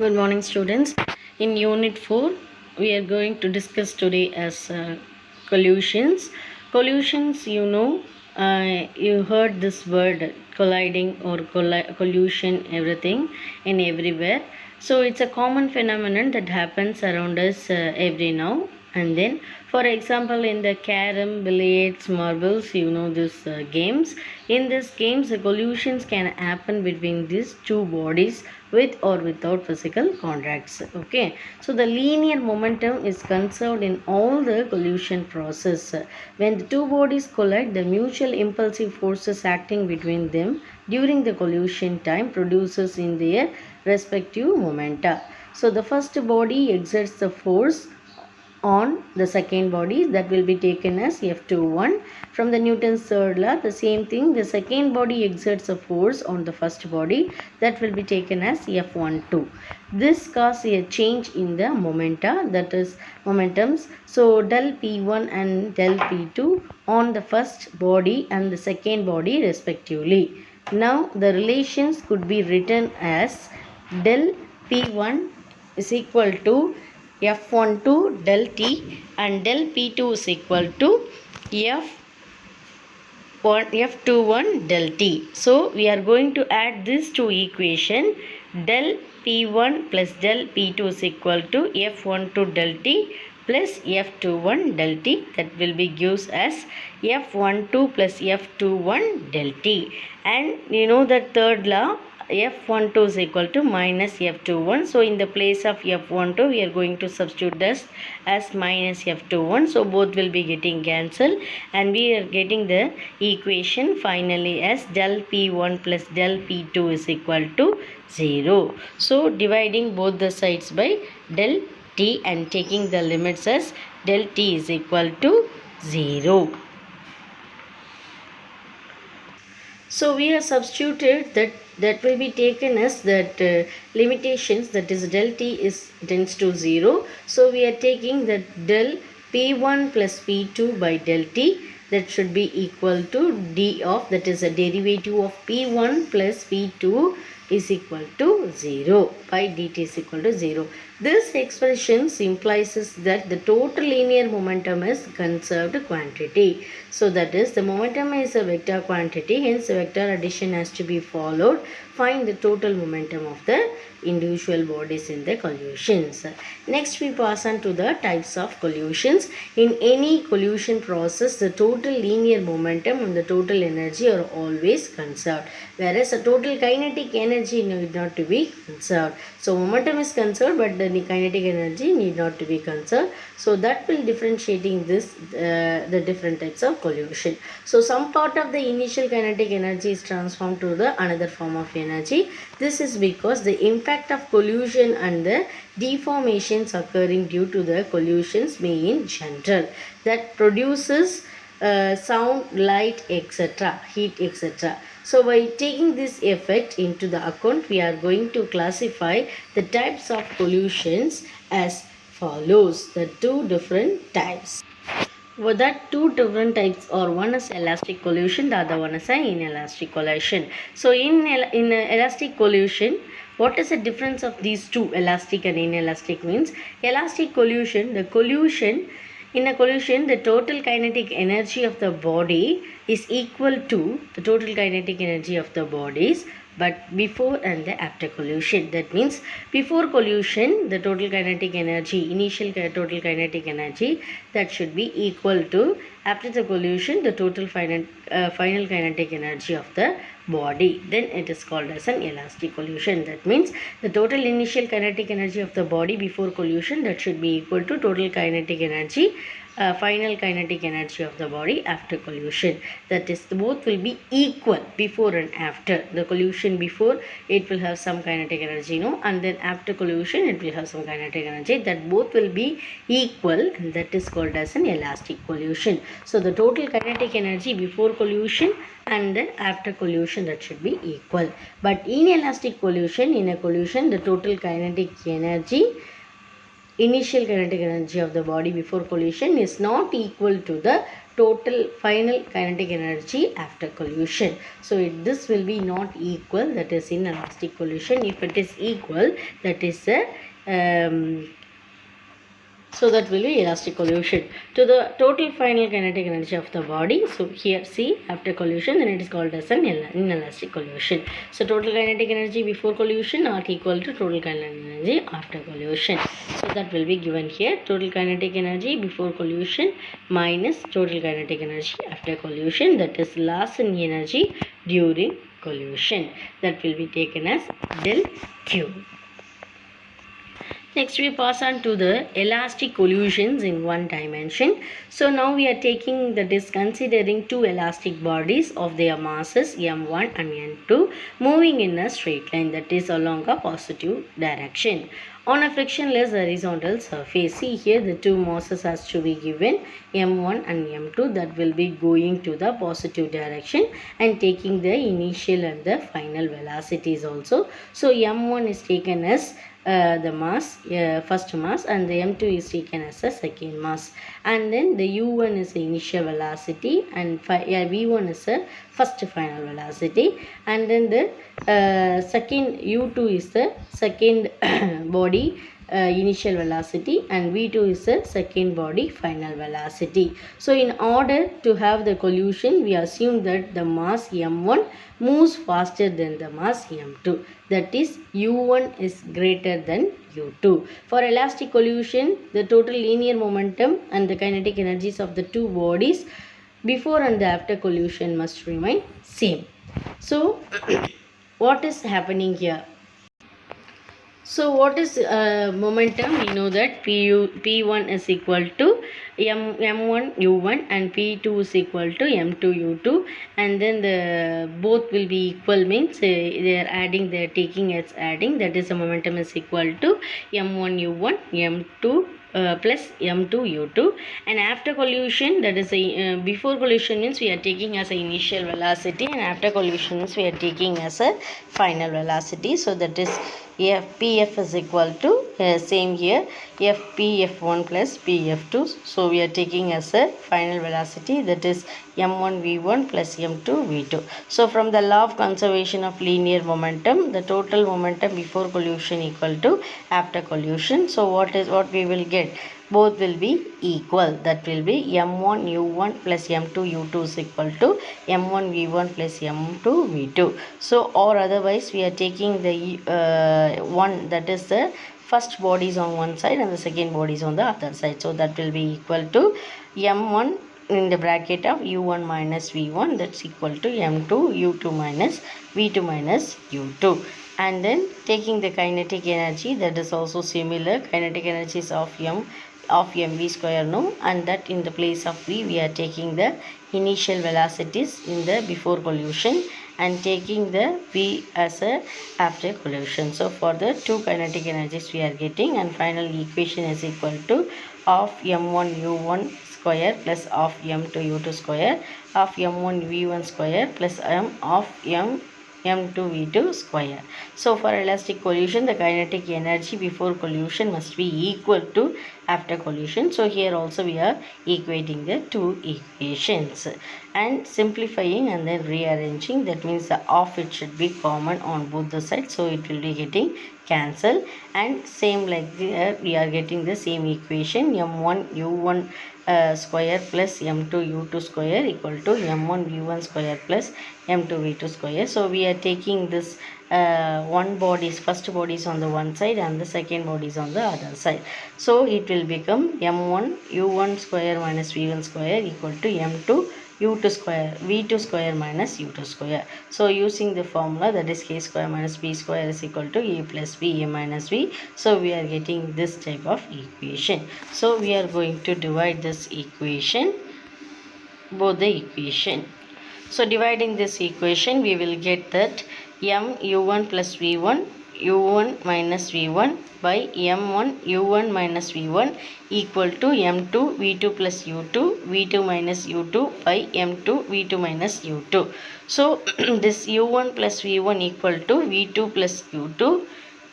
Good morning, students. In Unit 4, we are going to discuss today as collusions. Collusions, you heard this word colliding or collusion, everything and everywhere. So it's a common phenomenon that happens around us every now and then. For example, in the carom, billiards, marbles, these games. In these games, the collusions can happen between these two bodies with or without physical contacts. Okay, so the linear momentum is conserved in all the collusion process. When the two bodies collide, the mutual impulsive forces acting between them during the collusion time produces in their respective momenta. So the first body exerts the force on the second body, that will be taken as F21. From the Newton's third law, the same thing, the second body exerts a force on the first body, that will be taken as F12. This causes a change in the momenta, that is momentums. So del P1 and del P2 on the first body and the second body respectively. Now the relations could be written as del P1 is equal to F12 del T and del P2 is equal to F21 del T. So we are going to add these two equations. Del P1 plus del P2 is equal to F12 del T plus F21 del T. That will be gives as F12 plus F21 del T. And you know the third law, F12 is equal to minus F21. So in the place of F12, we are going to substitute this as minus F21. So both will be getting cancelled and we are getting the equation finally as del P1 plus del P2 is equal to 0. So dividing both the sides by del T and taking the limits as del T is equal to 0. So we have substituted that will be taken as that limitations, that is del T is tends to 0. So we are taking that del P1 plus P2 by del T, that should be equal to d of, that is a derivative of P1 plus P2 is equal to 0 by dt is equal to 0. This expression implies that the total linear momentum is conserved quantity. So that is, the momentum is a vector quantity, hence vector addition has to be followed. Find the total momentum of the individual bodies in the collusions. Next we pass on to the types of collusions. In any collusion process, the total linear momentum and the total energy are always conserved, whereas the total kinetic energy need not to be conserved. So momentum is conserved, but the kinetic energy need not to be conserved. So that will differentiating this the different types of collusion. So some part of the initial kinetic energy is transformed to the another form of energy. This is because the impact of collusion and the deformations occurring due to the collusions may in general that produces sound, light, etc., heat, etc. So by taking this effect into the account, we are going to classify the types of collusions as follows. The two different types. Well, that two different types are, one is elastic collusion, the other one is an inelastic collusion. So in elastic collusion, what is the difference of these two, elastic and inelastic? Means elastic collusion, in a collusion, the total kinetic energy of the body is equal to the total kinetic energy of the bodies, but before and the after collusion. That means before collusion, the total kinetic energy, initial total kinetic energy, that should be equal to, after the collusion, the total final kinetic energy of the body. Then it is called as an elastic collusion. That means the total initial kinetic energy of the body before collusion, that should be equal to total kinetic energy, final kinetic energy of the body after collusion. That is, both will be equal before and after. The collusion before, it will have some kinetic energy, and then after collusion it will have some kinetic energy. That both will be equal, and that is called as an elastic collusion. So the total kinetic energy before collusion and then after collusion, that should be equal. But in elastic collusion, in a collusion, the total kinetic energy, initial kinetic energy of the body before collision is not equal to the total final kinetic energy after collision. So this will be not equal, that is inelastic collision. If it is equal, that is a so that will be elastic collision to the total final kinetic energy of the body. So here see, after collision, then it is called as an inelastic collision. So total kinetic energy before collision not equal to total kinetic energy after collision. So that will be given here, total kinetic energy before collision minus total kinetic energy after collision, that is loss in energy during collision. That will be taken as del Q. Next we pass on to the elastic collisions in one dimension. So now we are taking, that is considering two elastic bodies of their masses m1 and m2 moving in a straight line, that is along a positive direction on a frictionless horizontal surface. See here, the two masses has to be given m1 and m2, that will be going to the positive direction and taking the initial and the final velocities also. So m1 is taken as the mass, first mass, and the m2 is taken as a second mass, and then the u1 is the initial velocity and v1 is the first final velocity, and then the second u2 is the second body initial velocity, and v2 is the second body final velocity. So in order to have the collision, we assume that the mass m1 moves faster than the mass m2, that is u1 is greater than u2. For elastic collision, the total linear momentum and the kinetic energies of the two bodies before and after collision must remain same. So what is happening here? So what is momentum? We know that P1 is equal to M1 U1 and P2 is equal to M2 U2, and then the both will be equal, means they are adding, they are taking as adding, that is the momentum is equal to M1 U1 M2 plus m2 u2, and after collision, that is a before collision means we are taking as a initial velocity, and after collision means we are taking as a final velocity. So that is pf is equal to same here pf1 plus pf2. So we are taking as a final velocity, that is m1 v1 plus m2 v2. So from the law of conservation of linear momentum, the total momentum before collision equal to after collision. So what we will get? Both will be equal, that will be m1 u1 plus m2 u2 is equal to m1 v1 plus m2 v2. So or otherwise we are taking the one, that is the first bodies on one side and the second bodies on the other side. So that will be equal to m1 in the bracket of u1 minus v1, that's equal to m2 u2 minus v2 minus u2. And then taking the kinetic energy, that is also similar, kinetic energies of mv square no, and that in the place of v we are taking the initial velocities in the before collision and taking the v as a after collision. So for the two kinetic energies we are getting, and final equation is equal to of m1 u1 square plus of m2 u2 square of m1 v1 square plus m of m2 v2 square. So for elastic collision, the kinetic energy before collision must be equal to after collision. So here also we are equating the two equations and simplifying and then rearranging, that means the of it should be common on both the sides, so it will be getting cancel, and same like there we are getting the same equation m1 u1 square plus m2 u2 square equal to m1 v1 square plus m2 v2 square. So we are taking this one bodies, first bodies on the one side and the second bodies on the other side. So it will become m1 u1 square minus v1 square equal to m2 u2 square v2 square minus u2 square. So using the formula, that is k square minus b square is equal to a plus b a minus b. So we are getting this type of equation. So we are going to divide this equation, both the equation. So dividing this equation, we will get that m u1 plus v1 u1 minus v1 by m1 u1 minus v1 equal to m2 v2 plus u2 v2 minus u2 by m2 v2 minus u2. So this u1 plus v1 equal to v2 plus u2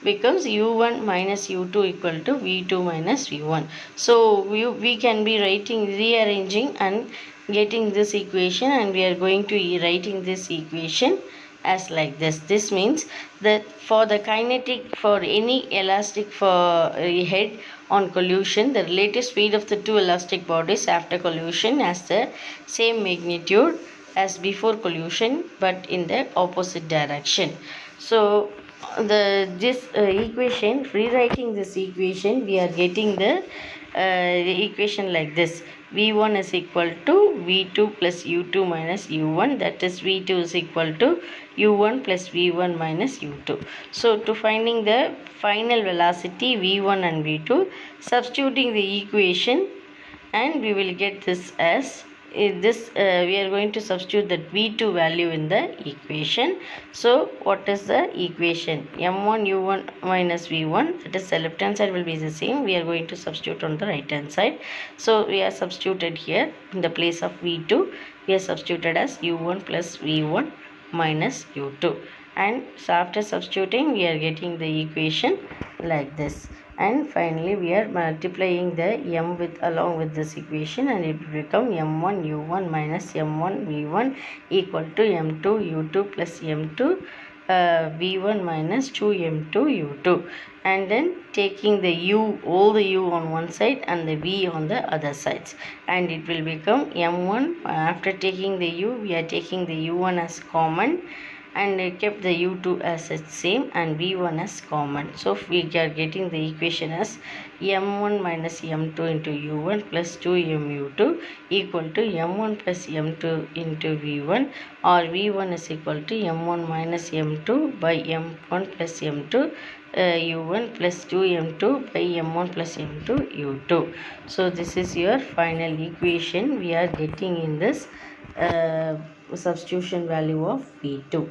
becomes u1 minus u2 equal to v2 minus v1. So we can be writing, rearranging and getting this equation, and we are going to writing this equation as like this. This means that for the kinetic for any elastic for head on collision, the relative speed of the two elastic bodies after collision has the same magnitude as before collision but in the opposite direction. So this equation, rewriting this equation, we are getting the equation like this: v1 is equal to v2 plus u2 minus u1, that is v2 is equal to u1 plus v1 minus u2. So to finding the final velocity v1 and v2, substituting the equation, and we will get this as we are going to substitute that v2 value in the equation. So what is the equation? m1 u1 minus v1, that is the left hand side will be the same, we are going to substitute on the right hand side. So we are substituted here in the place of v2, we are substituted as u1 plus v1 minus u2, and so after substituting we are getting the equation like this. And finally we are multiplying the m with along with this equation, and it will become m1 u1 minus m1 v1 equal to m2 u2 plus m2 v1 minus 2m2 u2, and then taking the u, all the u on one side and the v on the other sides, and it will become m1. After taking the u, we are taking the u1 as common, and kept the u2 as its same and v1 as common. So we are getting the equation as m1 minus m2 into u1 plus 2mu2 equal to m1 plus m2 into v1, or v1 is equal to m1 minus m2 by m1 plus m2 u1 plus 2m2 by m1 plus m2 u2. So this is your final equation we are getting in this substitution value of v2.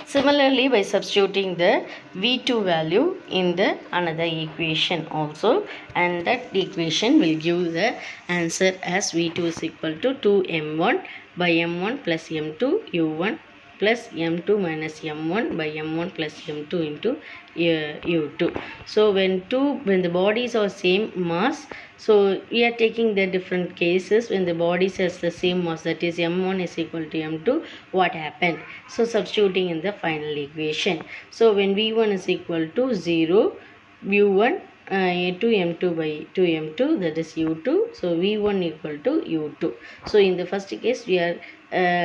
Similarly, by substituting the v2 value in the another equation also, and that equation will give the answer as v2 is equal to 2m1 by m1 plus m2 u1 plus m2 minus m1 by m1 plus m2 into u2. So when the bodies are same mass, so we are taking the different cases when the bodies has the same mass, that is m1 is equal to m2, what happened? So substituting in the final equation. So when v1 is equal to 0, u1 2m2 by 2m2, that is u2, so v1 equal to u2. So in the first case we are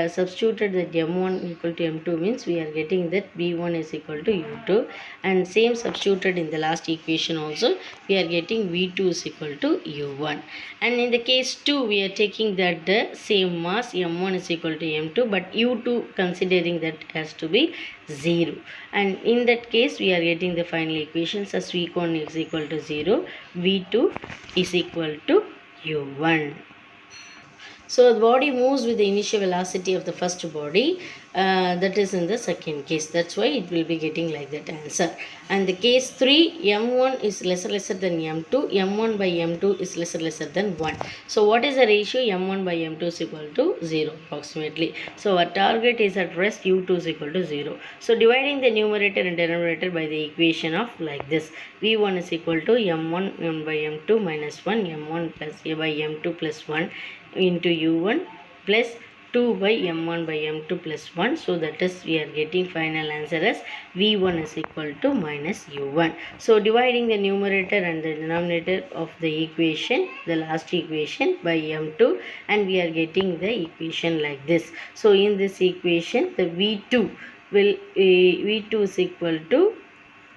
substituted that m1 equal to m2, means we are getting that v1 is equal to u2, and same substituted in the last equation also, we are getting v2 is equal to u1. And in the case 2, we are taking that the same mass m1 is equal to m2, but u2 considering that has to be 0, and in that case we are getting the final equations as v1 is equal to 0, v2 is equal to u1. So the body moves with the initial velocity of the first body, that is in the second case. That's why it will be getting like that answer. And the case 3, m1 is lesser than m2, m1 by m2 is lesser than 1. So what is the ratio? m1 by m2 is equal to 0 approximately. So our target is at rest, u2 is equal to 0. So dividing the numerator and denominator by the equation of like this: v1 is equal to m1 by m2 minus 1 m1 plus by m2 plus 1 into u1 plus 2 by m1 by m2 plus 1. So that is we are getting final answer as v1 is equal to minus u1. So dividing the numerator and the denominator of the equation, the last equation, by m2, and we are getting the equation like this. So in this equation the v2 will v2 is equal to,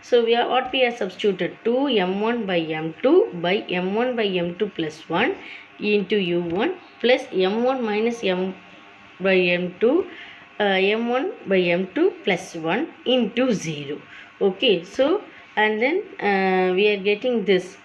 so we are substituted 2 m1 by m2 by m1 by m2 plus 1 into u1 plus m1 minus m by m2 m1 by m2 plus 1 into 0. Okay, so and then we are getting this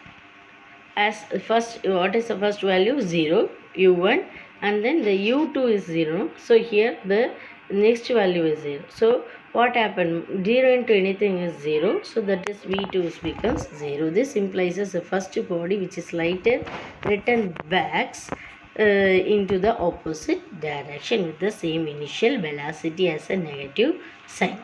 as first, what is the first value? 0, u1, and then the u2 is 0. So here the next value is 0. So what happened? 0 into anything is 0. So that is v2 becomes 0. This implies the first body which is lighter return backs into the opposite direction with the same initial velocity as a negative sign.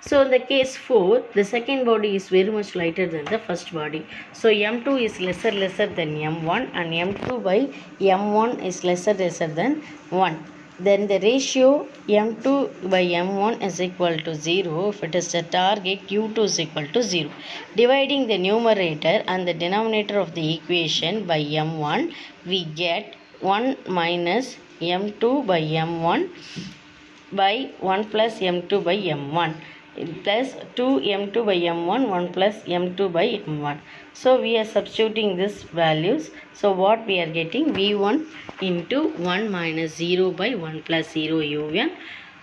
So in the case 4, the second body is very much lighter than the first body. So M2 is lesser than M1, and M2 by M1 is lesser than 1. Then the ratio M2 by M1 is equal to 0 if it is the target U2 is equal to 0. Dividing the numerator and the denominator of the equation by M1, we get 1 minus M2 by M1 by 1 plus M2 by M1 plus 2 M2 by M1, 1 plus M2 by M1. So we are substituting these values. So what we are getting, V1 into 1 minus 0 by 1 plus 0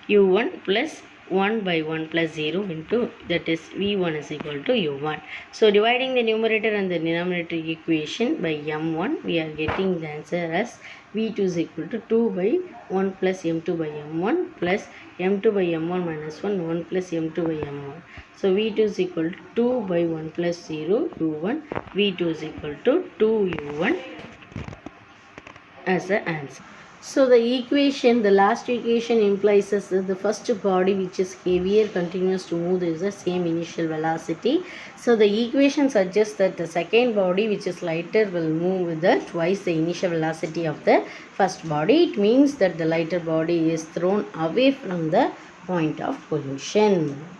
U1 plus 1 by 1 plus 0 into, that is V1 is equal to U1. So dividing the numerator and the denominator equation by M1, we are getting the answer as V2 is equal to 2 by 1 plus M2 by M1 plus M2 by M1 minus 1, 1 plus M2 by M1. So V2 is equal to 2 by 1 plus 0 U1. V2 is equal to 2 U1 as the answer. So the equation, the last equation implies us that the first body which is heavier continues to move with the same initial velocity. So the equation suggests that the second body which is lighter will move with the twice the initial velocity of the first body. It means that the lighter body is thrown away from the point of collision.